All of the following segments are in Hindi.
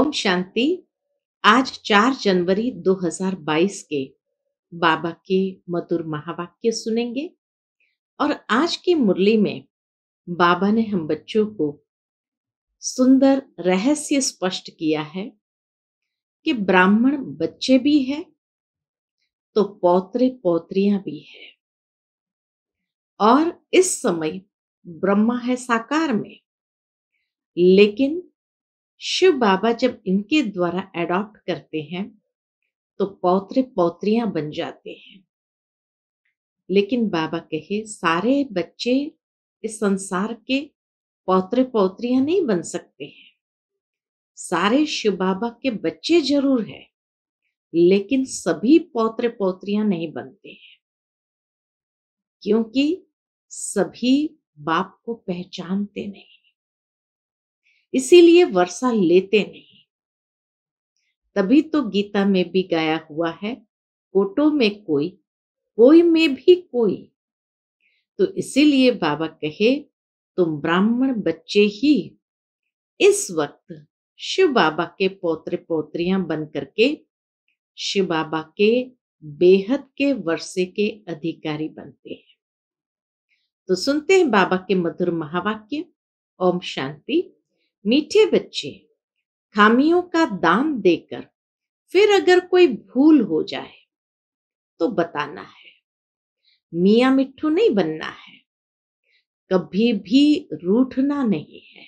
ओम शांति। आज 4 जनवरी 2022 के बाबा के मधुर महावाक्य सुनेंगे और आज की मुरली में बाबा ने हम बच्चों को सुंदर रहस्य स्पष्ट किया है कि ब्राह्मण बच्चे भी हैं तो पौत्रे पौत्रियां भी है और इस समय ब्रह्मा है साकार में, लेकिन शिव बाबा जब इनके द्वारा एडॉप्ट करते हैं तो पौत्रे पौत्रियां बन जाते हैं। लेकिन बाबा कहे सारे बच्चे इस संसार के पौत्रे पौत्रियां नहीं बन सकते हैं। सारे शिव बाबा के बच्चे जरूर है, लेकिन सभी पौत्रे पौत्रियां नहीं बनते हैं, क्योंकि सभी बाप को पहचानते नहीं, इसीलिए वर्षा लेते नहीं। तभी तो गीता में भी गाया हुआ है, कोटों में कोई, कोई में भी कोई। तो इसीलिए बाबा कहे तुम ब्राह्मण बच्चे ही इस वक्त शिव बाबा के पौत्रे पौत्रियां बन करके शिव बाबा के बेहद के वर्षे के अधिकारी बनते हैं। तो सुनते हैं बाबा के मधुर महावाक्य। ओम शांति। मीठे बच्चे, खामियों का दाम देकर फिर अगर कोई भूल हो जाए तो बताना है। मियां मिट्ठू नहीं बनना है, कभी भी रूठना नहीं है।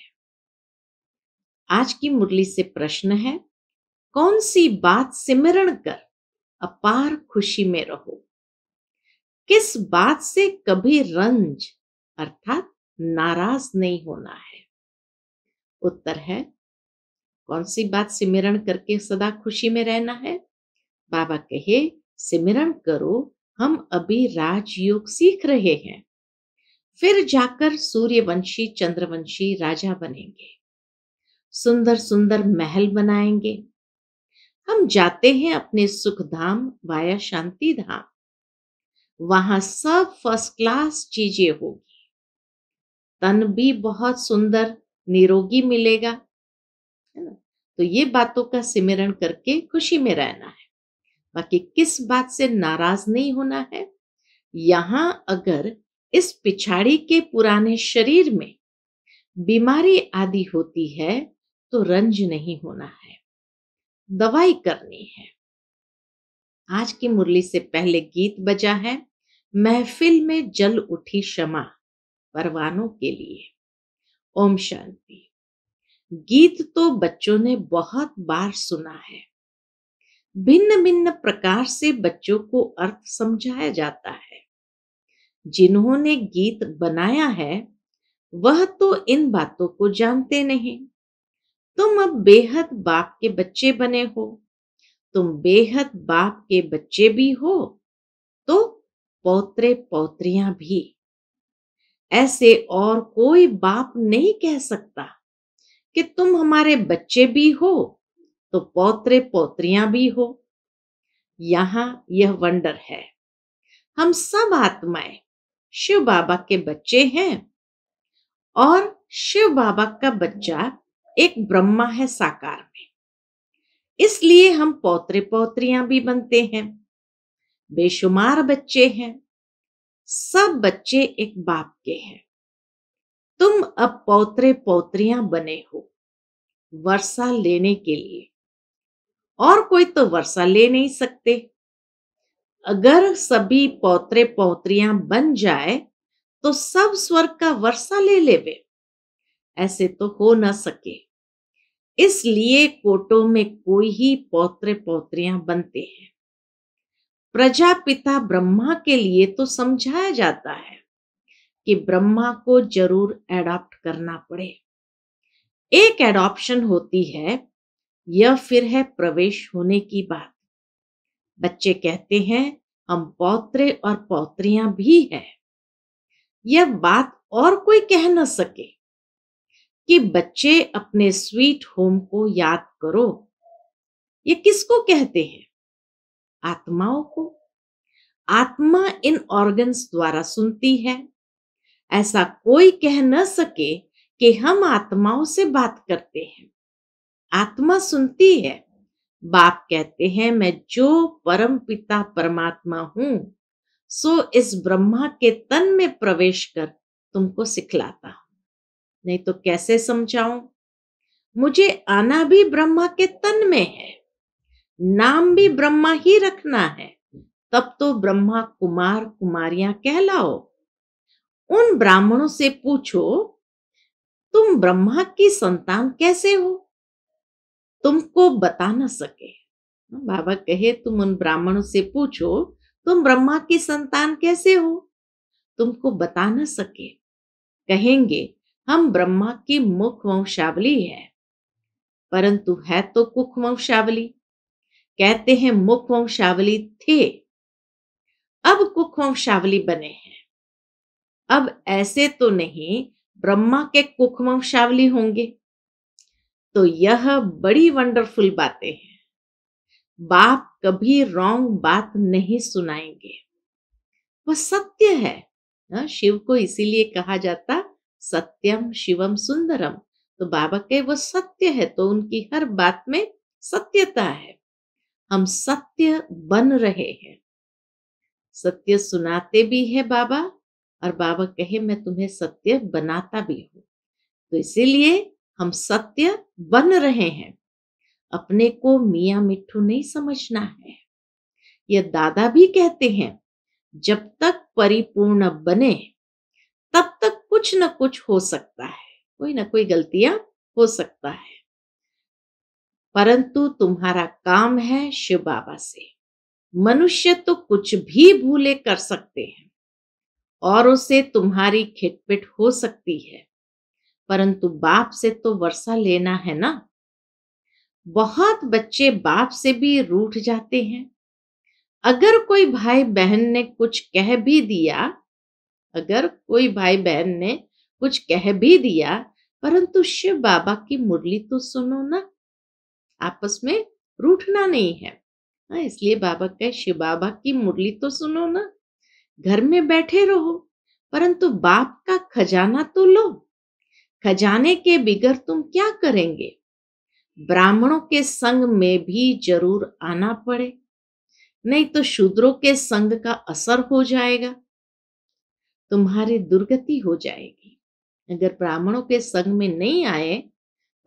आज की मुरली से प्रश्न है, कौन सी बात सिमरण कर अपार खुशी में रहो? किस बात से कभी रंज अर्थात नाराज नहीं होना है? उत्तर है, कौन सी बात सिमरण करके सदा खुशी में रहना है? बाबा कहे सिमरण करो, हम अभी राजयोग सीख रहे हैं, फिर जाकर सूर्यवंशी चंद्रवंशी राजा बनेंगे, सुंदर सुंदर महल बनाएंगे। हम जाते हैं अपने सुख धाम वाया शांति धाम, वहां सब फर्स्ट क्लास चीजें होगी, तन भी बहुत सुंदर निरोगी मिलेगा, है ना। तो ये बातों का सिमरण करके खुशी में रहना है। बाकी किस बात से नाराज नहीं होना है? यहां अगर इस पिछाड़ी के पुराने शरीर में बीमारी आदि होती है तो रंज नहीं होना है, दवाई करनी है। आज की मुरली से पहले गीत बजा है, महफिल में जल उठी क्षमा परवानों के लिए। ओम शांति। गीत तो बच्चों ने बहुत बार सुना है, भिन्न भिन्न प्रकार से बच्चों को अर्थ समझाया जाता है। जिन्होंने गीत बनाया है वह तो इन बातों को जानते नहीं। तुम अब बेहद बाप के बच्चे बने हो, तुम बेहद बाप के बच्चे भी हो तो पौत्रे पौत्रियां भी। ऐसे और कोई बाप नहीं कह सकता कि तुम हमारे बच्चे भी हो तो पौत्रे पौत्रियां भी हो। यहां यह वंडर है, हम सब आत्माएं शिव बाबा के बच्चे हैं और शिव बाबा का बच्चा एक ब्रह्मा है साकार में, इसलिए हम पौत्रे पौत्रियां भी बनते हैं। बेशुमार बच्चे हैं, सब बच्चे एक बाप के हैं। तुम अब पौत्रे पौत्रियां बने हो वर्षा लेने के लिए, और कोई तो वर्षा ले नहीं सकते। अगर सभी पौत्रे पौत्रियां बन जाए तो सब स्वर्ग का वर्षा ले लेवे, ऐसे तो हो न सके। इसलिए कोटों में कोई ही पौत्रे पौत्रियां बनते हैं। प्रजापिता ब्रह्मा के लिए तो समझाया जाता है कि ब्रह्मा को जरूर एडॉप्ट करना पड़े। एक एडॉप्शन होती है, यह फिर है प्रवेश होने की बात। बच्चे कहते हैं हम पौत्रे और पौत्रियां भी हैं। यह बात और कोई कह न सके कि बच्चे अपने स्वीट होम को याद करो। ये किसको कहते हैं? आत्माओं को। आत्मा इन ऑर्गन्स द्वारा सुनती है। ऐसा कोई कह न सके कि हम आत्माओं से बात करते हैं। आत्मा सुनती है। बाप कहते हैं मैं जो परम पिता परमात्मा हूं, सो इस ब्रह्मा के तन में प्रवेश कर तुमको सिखलाता हूं। नहीं तो कैसे समझाऊं? मुझे आना भी ब्रह्मा के तन में है, नाम भी ब्रह्मा ही रखना है, तब तो ब्रह्मा कुमार कुमारियां कहलाओ। उन ब्राह्मणों से पूछो तुम ब्रह्मा की संतान कैसे हो? तुमको बता न सके। बाबा कहे तुम उन ब्राह्मणों से पूछो तुम ब्रह्मा की संतान कैसे हो? तुमको बता न सके। कहेंगे हम ब्रह्मा की मुख वंशावली है, परंतु है तो कुख वंशावली। कहते हैं मुख वंशावली थे, अब कुख वंशावली बने हैं। अब ऐसे तो नहीं ब्रह्मा के कुख वंशावली होंगे। तो यह बड़ी वंडरफुल बातें हैं। बाप कभी रॉन्ग बात नहीं सुनाएंगे, वह सत्य है। शिव को इसीलिए कहा जाता सत्यम शिवम सुंदरम। तो बाबा के वो सत्य है, तो उनकी हर बात में सत्यता है। हम सत्य बन रहे हैं, सत्य सुनाते भी है बाबा, और बाबा कहे मैं तुम्हें सत्य बनाता भी हूं। तो इसीलिए हम सत्य बन रहे हैं। अपने को मियां मिट्ठू नहीं समझना है। यह दादा भी कहते हैं जब तक परिपूर्ण बने तब तक कुछ न कुछ हो सकता है, कोई ना कोई गलतियां हो सकता है, परंतु तुम्हारा काम है शिव बाबा से। मनुष्य तो कुछ भी भूले कर सकते हैं और उसे तुम्हारी खिटपिट हो सकती है, परंतु बाप से तो वर्षा लेना है ना। बहुत बच्चे बाप से भी रूठ जाते हैं। अगर कोई भाई बहन ने कुछ कह भी दिया, अगर कोई भाई बहन ने कुछ कह भी दिया, परंतु शिव बाबा की मुरली तो सुनो ना। आपस में रूठना नहीं है। इसलिए बाबा कहे शिव बाबा की मुरली तो सुनो ना। घर में बैठे रहो, परंतु बाप का खजाना तो लो। खजाने के बिगर तुम क्या करेंगे? ब्राह्मणों के संग में भी जरूर आना पड़े, नहीं तो शूद्रों के संग का असर हो जाएगा, तुम्हारी दुर्गति हो जाएगी। अगर ब्राह्मणों के संग में नहीं आए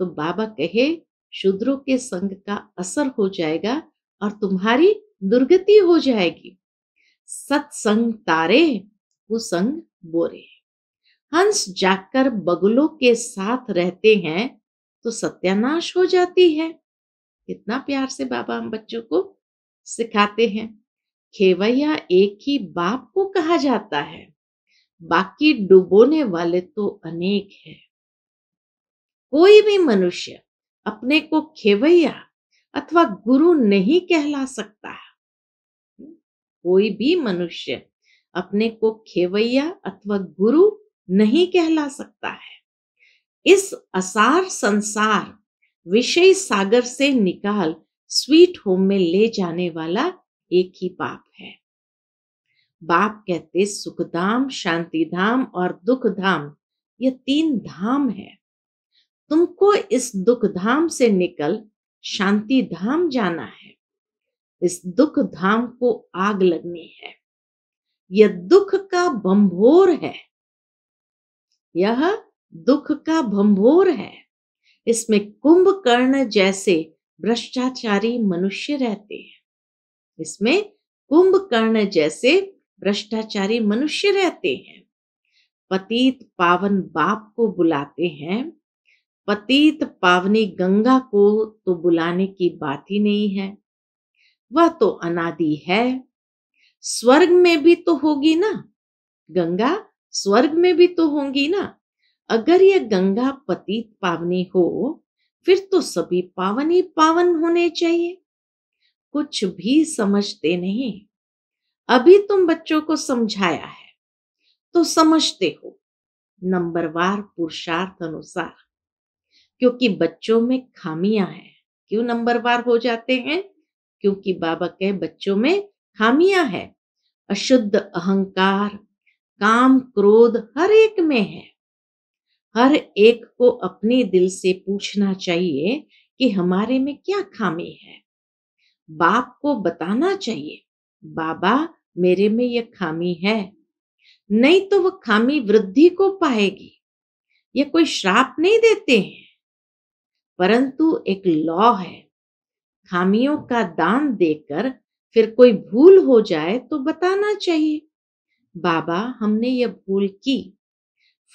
तो बाबा कहे शूद्रों के संग का असर हो जाएगा और तुम्हारी दुर्गति हो जाएगी। सत्संग तारे कुसंग बोरे। हंस जाकर बगुलों के साथ रहते हैं तो सत्यानाश हो जाती है। कितना प्यार से बाबा हम बच्चों को सिखाते हैं। खेवैया एक ही बाप को कहा जाता है, बाकी डुबोने वाले तो अनेक हैं। कोई भी मनुष्य अपने को खेवैया अथवा गुरु नहीं कहला सकता। कोई भी मनुष्य अपने को खेवैया अथवा गुरु नहीं कहला सकता है। इस असार संसार विषय सागर से निकाल स्वीट होम में ले जाने वाला एक ही बाप है। बाप कहते सुखधाम, शांतिधाम और दुखधाम, ये 3 धाम है। तुमको इस दुख धाम से निकल शांति धाम जाना है। इस दुख धाम को आग लगनी है। यह दुख का भंभोर है, यह दुख का भंभोर है। इसमें कुंभकर्ण जैसे भ्रष्टाचारी मनुष्य रहते हैं। इसमें कुंभकर्ण जैसे भ्रष्टाचारी मनुष्य रहते हैं। पतित पावन बाप को बुलाते हैं, पतित पावनी गंगा को तो बुलाने की बात ही नहीं है। वह तो अनादि है। स्वर्ग में भी तो होगी ना गंगा, स्वर्ग में भी तो होंगी ना। अगर यह गंगा पतित पावनी हो फिर तो सभी पावन ही पावन होने चाहिए। कुछ भी समझते नहीं। अभी तुम बच्चों को समझाया है तो समझते हो, नंबरवार पुरुषार्थ अनुसार। क्योंकि बच्चों में खामियां हैं। क्यों नंबरवार हो जाते हैं? क्योंकि बाबा के बच्चों में खामियां है। अशुद्ध अहंकार, काम, क्रोध हर एक में है। हर एक को अपने दिल से पूछना चाहिए कि हमारे में क्या खामी है। बाप को बताना चाहिए, बाबा मेरे में यह खामी है, नहीं तो वह खामी वृद्धि को पाएगी। ये कोई श्राप नहीं देते हैं, परंतु एक लॉ है। खामियों का दान देकर फिर कोई भूल हो जाए तो बताना चाहिए, बाबा हमने ये भूल की,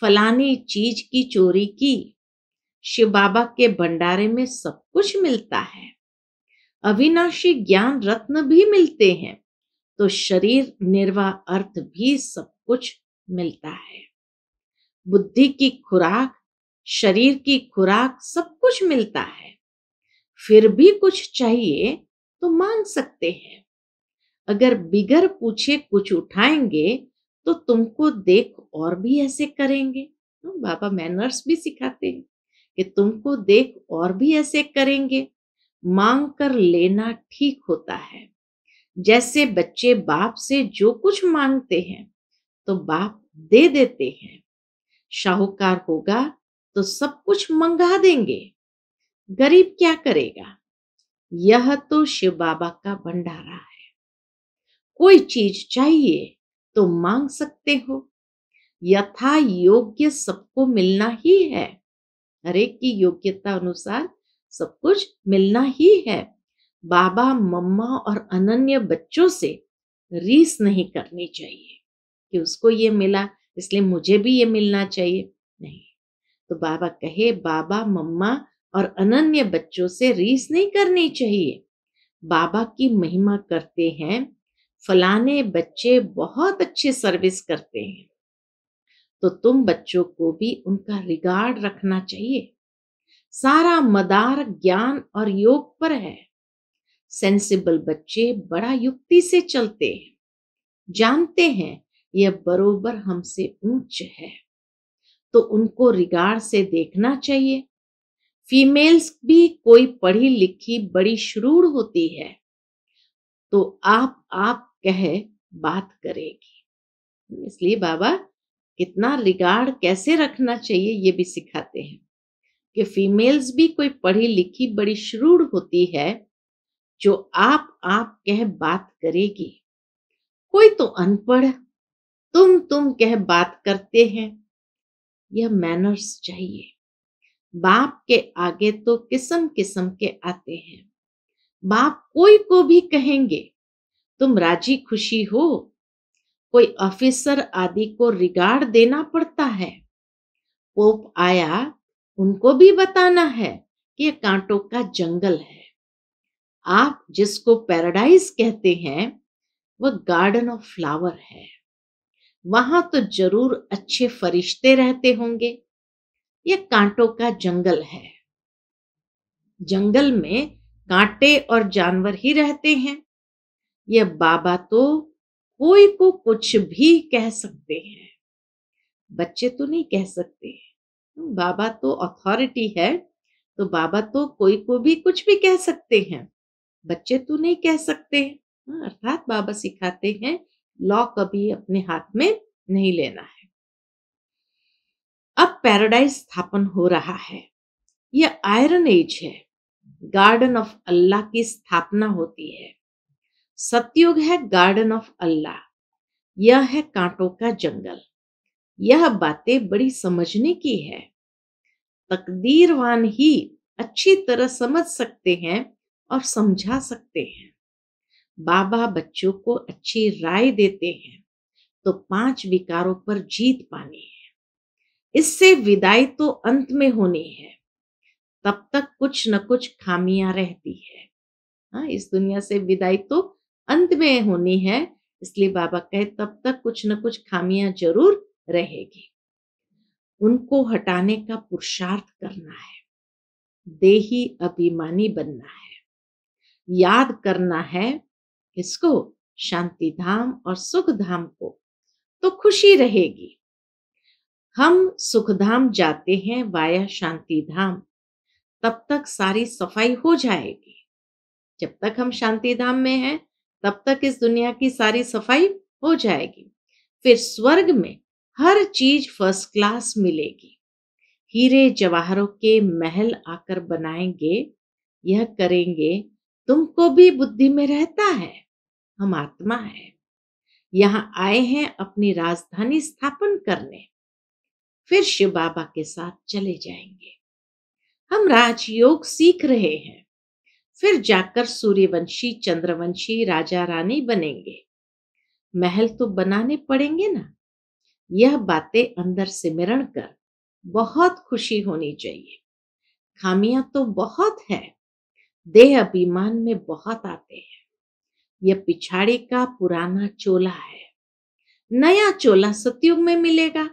फलानी चीज की चोरी की। शिव बाबा के भंडारे में सब कुछ मिलता है, अविनाशी ज्ञान रत्न भी मिलते हैं, तो शरीर निर्वाह अर्थ भी सब कुछ मिलता है। बुद्धि की खुराक, शरीर की खुराक सब कुछ मिलता है। फिर भी कुछ चाहिए तो मांग सकते हैं। अगर बिगर पूछे कुछ उठाएंगे तो तुमको देख और भी ऐसे करेंगे। बाबा मैनर्स भी सिखाते हैं कि तुमको देख और भी ऐसे करेंगे। मांग कर लेना ठीक होता है। जैसे बच्चे बाप से जो कुछ मांगते हैं तो बाप दे देते हैं। शाहूकार होगा तो सब कुछ मंगा देंगे, गरीब क्या करेगा। यह तो शिव बाबा का भंडारा है। कोई चीज चाहिए तो मांग सकते हो, यथा योग्य सबको मिलना ही है। हर एक की योग्यता अनुसार सब कुछ मिलना ही है। बाबा मम्मा और अनन्य बच्चों से रीस नहीं करनी चाहिए कि उसको ये मिला इसलिए मुझे भी ये मिलना चाहिए, नहीं। तो बाबा कहे बाबा मम्मा और अनन्य बच्चों से रीस नहीं करनी चाहिए। बाबा की महिमा करते हैं, फलाने बच्चे बहुत अच्छी सर्विस करते हैं, तो तुम बच्चों को भी उनका रिगार्ड रखना चाहिए। सारा मदार ज्ञान और योग पर है। सेंसिबल बच्चे बड़ा युक्ति से चलते हैं, जानते हैं यह बरोबर हमसे ऊंच है, तो उनको रिगार्ड से देखना चाहिए। फीमेल्स भी कोई पढ़ी लिखी बड़ी श्रूड़ होती है तो आप कह बात करेगी। इसलिए बाबा कितना रिगार्ड कैसे रखना चाहिए ये भी सिखाते हैं कि फीमेल्स भी कोई पढ़ी लिखी बड़ी श्रूड़ होती है जो आप कह बात करेगी। कोई तो अनपढ़ तुम कह बात करते हैं। यह मैनर्स चाहिए। बाप के आगे तो किस्म किस्म के आते हैं। बाप कोई को भी कहेंगे तुम राजी खुशी हो। कोई ऑफिसर आदि को रिगार्ड देना पड़ता है। पोप आया, उनको भी बताना है कि यह कांटों का जंगल है। आप जिसको पैराडाइज कहते हैं वह गार्डन ऑफ फ्लावर है। वहां तो जरूर अच्छे फरिश्ते रहते होंगे। यह कांटों का जंगल है। जंगल में कांटे और जानवर ही रहते हैं। यह बाबा तो कोई को कुछ भी कह सकते हैं, बच्चे तो नहीं कह सकते। बाबा तो अथॉरिटी है, तो बाबा तो कोई को भी कुछ भी कह सकते हैं, बच्चे तो नहीं कह सकते। अर्थात बाबा सिखाते हैं लॉ कभी अपने हाथ में नहीं लेना है। अब पैराडाइज स्थापन हो रहा है। यह आयरन एज है। गार्डन ऑफ अल्लाह की स्थापना होती है। सतयुग है गार्डन ऑफ अल्लाह। यह है कांटों का जंगल। यह बातें बड़ी समझने की है। तकदीरवान ही अच्छी तरह समझ सकते हैं और समझा सकते हैं। बाबा बच्चों को अच्छी राय देते हैं तो 5 विकारों पर जीत पानी है। इससे विदाई तो अंत में होनी है, तब तक कुछ न कुछ खामियां रहती है। हाँ, इस दुनिया से विदाई तो अंत में होनी है, इसलिए बाबा कहे तब तक कुछ न कुछ खामियां जरूर रहेगी। उनको हटाने का पुरुषार्थ करना है। देही अभिमानी बनना है। याद करना है किसको? शांति धाम और सुख धाम को, तो खुशी रहेगी। हम सुखधाम जाते हैं वाया शांति धाम, तब तक सारी सफाई हो जाएगी। जब तक हम शांति धाम में हैं तब तक इस दुनिया की सारी सफाई हो जाएगी। फिर स्वर्ग में हर चीज फर्स्ट क्लास मिलेगी। हीरे जवाहरों के महल आकर बनाएंगे यह करेंगे तुमको भी बुद्धि में रहता है। हम आत्मा है, यहाँ आए हैं अपनी राजधानी स्थापन करने, फिर शिव बाबा के साथ चले जाएंगे। हम राजयोग सीख रहे हैं, फिर जाकर सूर्यवंशी चंद्रवंशी राजा रानी बनेंगे। महल तो बनाने पड़ेंगे ना। यह बातें अंदर सिमरण कर बहुत खुशी होनी चाहिए। खामियां तो बहुत है, देह अभिमान में बहुत आते हैं। यह पिछाड़ी का पुराना चोला है, नया चोला सतयुग में मिलेगा।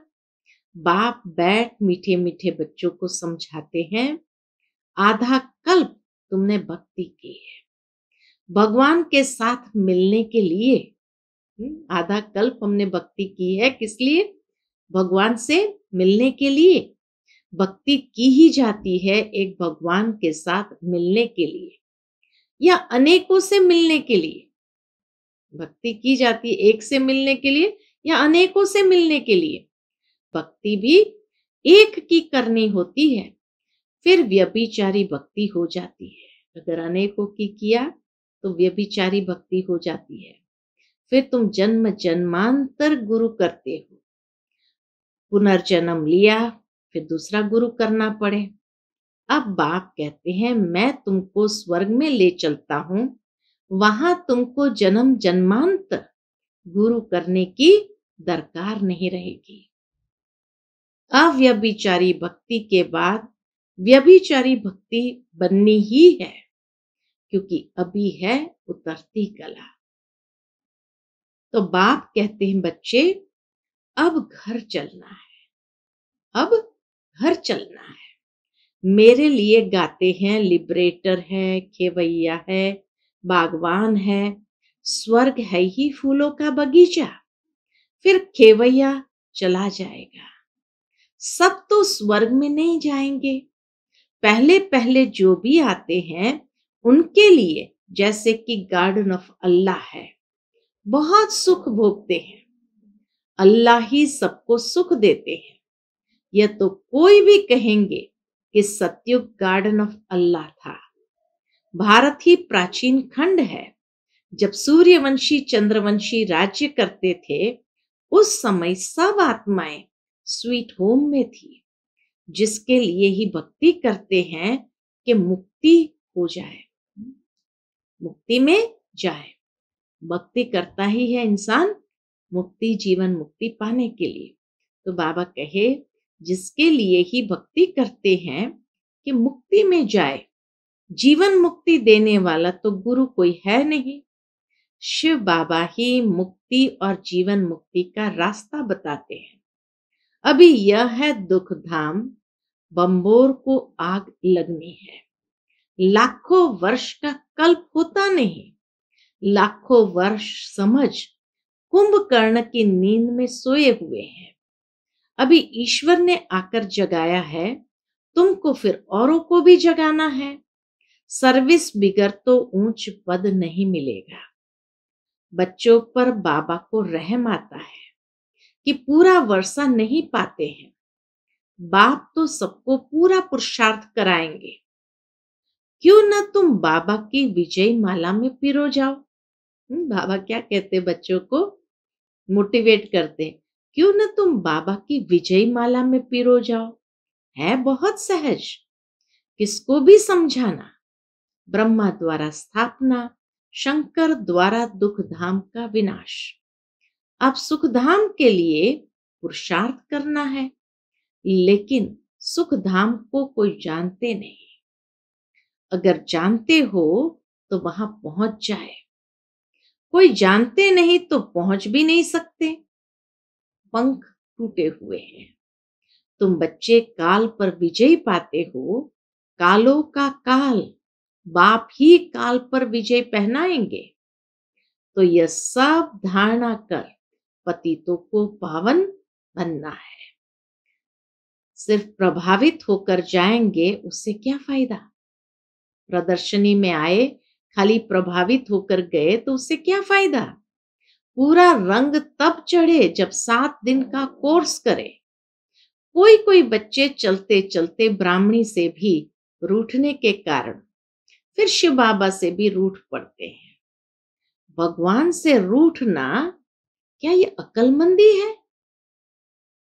बाप बैठ मीठे मीठे बच्चों को समझाते हैं, आधा कल्प तुमने भक्ति की है भगवान के साथ मिलने के लिए। आधा कल्प हमने भक्ति की है, किस लिए? भगवान से मिलने के लिए। भक्ति की ही जाती है एक भगवान के साथ मिलने के लिए या अनेकों से मिलने के लिए। भक्ति की जाती है एक से मिलने के लिए या अनेकों से मिलने के लिए। भक्ति भी एक की करनी होती है, फिर व्यभिचारी भक्ति हो जाती है। अगर अनेकों की किया तो व्यभिचारी भक्ति हो जाती है। फिर तुम जन्म जन्मांतर गुरु करते हो, पुनर्जन्म लिया, फिर दूसरा गुरु करना पड़े। अब बाप कहते हैं मैं तुमको स्वर्ग में ले चलता हूं, वहां तुमको जन्म जन्मांतर गुरु करने की दरकार नहीं रहेगी। अव्यभिचारी भक्ति के बाद व्यभिचारी भक्ति बननी ही है, क्योंकि अभी है उतरती कला। तो बाप कहते हैं बच्चे अब घर चलना है, अब घर चलना है। मेरे लिए गाते हैं, लिबरेटर है, खेवैया है, बागवान है, स्वर्ग है ही फूलों का बगीचा। फिर खेवैया चला जाएगा। सब तो स्वर्ग में नहीं जाएंगे। पहले पहले जो भी आते हैं उनके लिए जैसे कि गार्डन ऑफ अल्लाह है, बहुत सुख भोगते हैं। अल्लाह ही सबको सुख देते हैं। यह तो कोई भी कहेंगे कि सतयुग गार्डन ऑफ अल्लाह था। भारत ही प्राचीन खंड है। जब सूर्यवंशी चंद्रवंशी राज्य करते थे, उस समय सब आत्माएं स्वीट होम में थी, जिसके लिए ही भक्ति करते हैं कि मुक्ति हो जाए, मुक्ति में जाए। भक्ति करता ही है इंसान मुक्ति, जीवन मुक्ति पाने के लिए। तो बाबा कहे जिसके लिए ही भक्ति करते हैं कि मुक्ति में जाए, जीवन मुक्ति देने वाला तो गुरु कोई है नहीं। शिव बाबा ही मुक्ति और जीवन मुक्ति का रास्ता बताते हैं। अभी यह है दुख धाम, बंबोर को आग लगनी है। लाखों वर्ष का कल्प होता नहीं, लाखों वर्ष समझ कुंभकर्ण की नींद में सोए हुए हैं। अभी ईश्वर ने आकर जगाया है, तुमको फिर औरों को भी जगाना है। सर्विस बिगर तो ऊंच पद नहीं मिलेगा। बच्चों पर बाबा को रहम आता है कि पूरा वर्षा नहीं पाते हैं। बाप तो सबको पूरा पुरुषार्थ कराएंगे। क्यों न तुम बाबा की विजय माला में पिरो जाओ। बाबा क्या कहते बच्चों को, मोटिवेट करते, क्यों न तुम बाबा की विजय माला में पिरो जाओ। है बहुत सहज, किसको भी समझाना। ब्रह्मा द्वारा स्थापना, शंकर द्वारा दुख धाम का विनाश। अब सुख धाम के लिए पुरुषार्थ करना है, लेकिन सुख धाम को कोई जानते नहीं। अगर जानते हो तो वहां पहुंच जाए, कोई जानते नहीं तो पहुंच भी नहीं सकते। पंख टूटे हुए हैं। तुम बच्चे काल पर विजय पाते हो। कालों का काल, बाप ही काल पर विजय पहनाएंगे। तो यह सब धारणा कर पतितों को पावन बनना है। सिर्फ प्रभावित होकर जाएंगे, उससे क्या फायदा। प्रदर्शनी में आए, खाली प्रभावित होकर गए तो उससे क्या फायदा। पूरा रंग तब चढ़े जब 7 दिन का कोर्स करे। कोई कोई बच्चे चलते चलते ब्राह्मणी से भी रूठने के कारण फिर शिव बाबा से भी रूठ पड़ते हैं। भगवान से रूठना क्या ये अक्लमंदी है?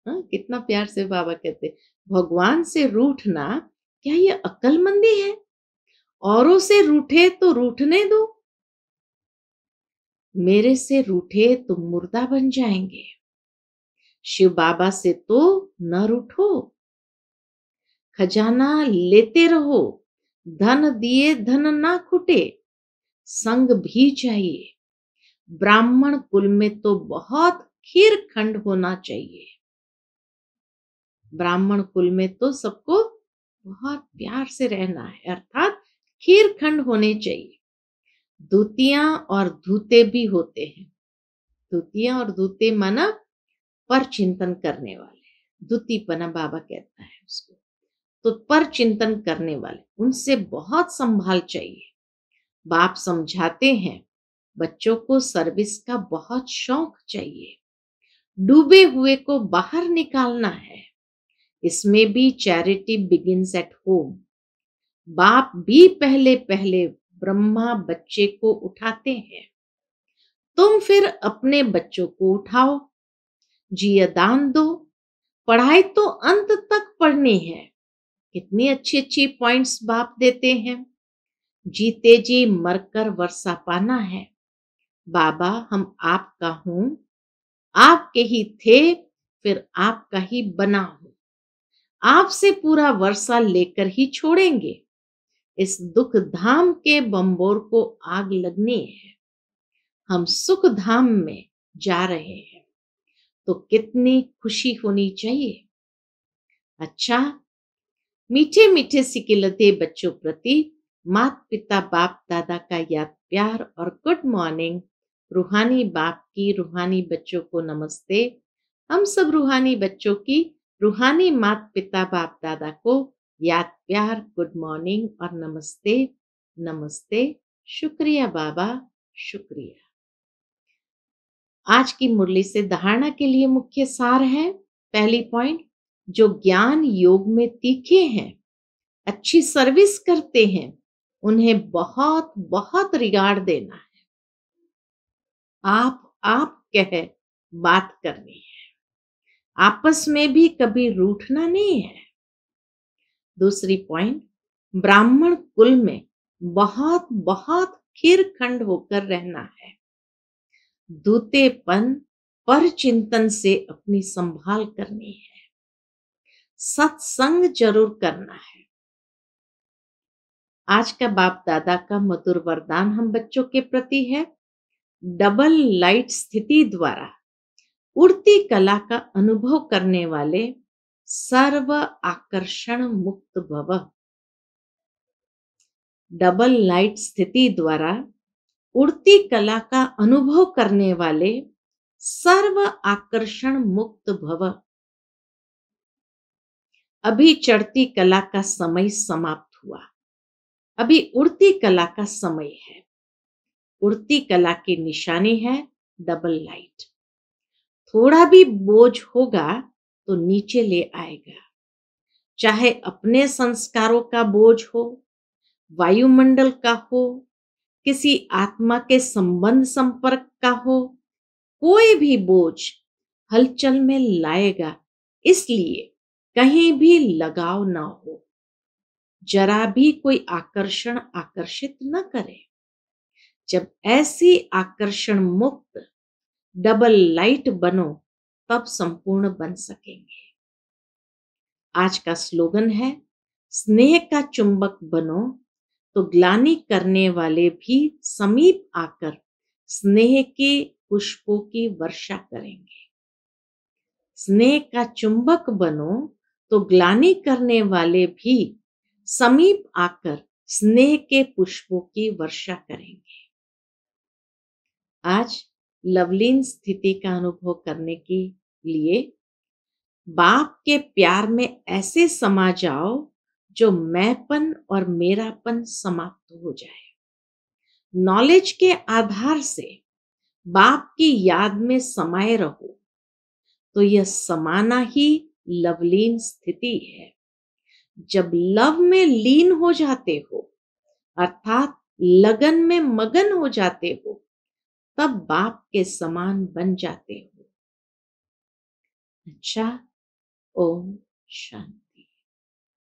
हाँ, कितना प्यार से बाबा कहते, भगवान से रूठना क्या ये अक्लमंदी है? औरों से रूठे तो रूठने दो, मेरे से रूठे तो मुर्दा बन जाएंगे। शिव बाबा से तो न रूठो, खजाना लेते रहो, धन दिए धन ना खुटे, संग भी चाहिए। ब्राह्मण कुल में तो बहुत खीर खंड होना चाहिए। ब्राह्मण कुल में तो सबको बहुत प्यार से रहना है, अर्थात खीर खंड होने चाहिए। दूतियां और धूते भी होते हैं। दूतियां और धूते माना पर चिंतन करने वाले, दूतीपना बाबा कहता है उसको। तो पर चिंतन करने वाले, उनसे बहुत संभाल चाहिए। बाप समझाते हैं, बच्चों को सर्विस का बहुत शौक चाहिए। डूबे हुए को बाहर निकालना है। इसमें भी चैरिटी बिगिंस एट होम। बाप भी पहले पहले ब्रह्मा बच्चे को उठाते हैं, तुम फिर अपने बच्चों को उठाओ, जिया दान दो। पढ़ाई तो अंत तक पढ़नी है। कितनी अच्छी अच्छी पॉइंट्स बाप देते हैं। जीते जी मरकर वर्षा पाना है। बाबा हम आपका हूं, आपके ही थे, फिर आपका ही बना हूं। आपसे पूरा वर्षा लेकर ही छोड़ेंगे। इस दुख धाम के बंबोर को आग लगनी है। हम सुख धाम में जा रहे हैं, तो कितनी खुशी होनी चाहिए। अच्छा, मीठे मीठे सिकिलते बच्चों प्रति माता पिता बाप दादा का याद प्यार और गुड मॉर्निंग। रूहानी बाप की रूहानी बच्चों को नमस्ते। हम सब रूहानी बच्चों की रूहानी माता पिता बाप दादा को याद प्यार, गुड मॉर्निंग और नमस्ते। नमस्ते। शुक्रिया बाबा, शुक्रिया। आज की मुरली से धारणा के लिए मुख्य सार है। पहली पॉइंट, जो ज्ञान योग में तीखे हैं, अच्छी सर्विस करते हैं, उन्हें बहुत बहुत रिगार्ड देना है। आप कह बात करनी है, आपस में भी कभी रूठना नहीं है। दूसरी पॉइंट, ब्राह्मण कुल में बहुत बहुत खीरखंड होकर रहना है। दूतेपन पर चिंतन से अपनी संभाल करनी है। सत्संग जरूर करना है। आज का बाप दादा का मधुर वरदान हम बच्चों के प्रति है। डबल लाइट स्थिति द्वारा उड़ती कला का अनुभव करने वाले सर्व आकर्षण मुक्त भव। डबल लाइट स्थिति द्वारा उड़ती कला का अनुभव करने वाले सर्व आकर्षण मुक्त भव। अभी चढ़ती कला का समय समाप्त हुआ, अभी उड़ती कला का समय है। उड़ती कला की निशानी है डबल लाइट। थोड़ा भी बोझ होगा तो नीचे ले आएगा, चाहे अपने संस्कारों का बोझ हो, वायुमंडल का हो, किसी आत्मा के संबंध संपर्क का हो, कोई भी बोझ हलचल में लाएगा। इसलिए कहीं भी लगाव ना हो, जरा भी कोई आकर्षण आकर्षित न करे। जब ऐसी आकर्षण मुक्त डबल लाइट बनो, तब संपूर्ण बन सकेंगे। आज का स्लोगन है, स्नेह का चुंबक बनो तो ग्लानि करने वाले भी समीप आकर स्नेह के पुष्पों की वर्षा करेंगे। स्नेह का चुंबक बनो तो ग्लानि करने वाले भी समीप आकर स्नेह के पुष्पों की वर्षा करेंगे। आज लवलीन स्थिति का अनुभव करने के लिए बाप के प्यार में ऐसे समा जाओ जो मैंपन और मेरापन समाप्त हो जाए। नॉलेज के आधार से बाप की याद में समाये रहो, तो यह समाना ही लवलीन स्थिति है। जब लव में लीन हो जाते हो, अर्थात लगन में मगन हो जाते हो, तब बाप के समान बन जाते हो। अच्छा, ओम शांति।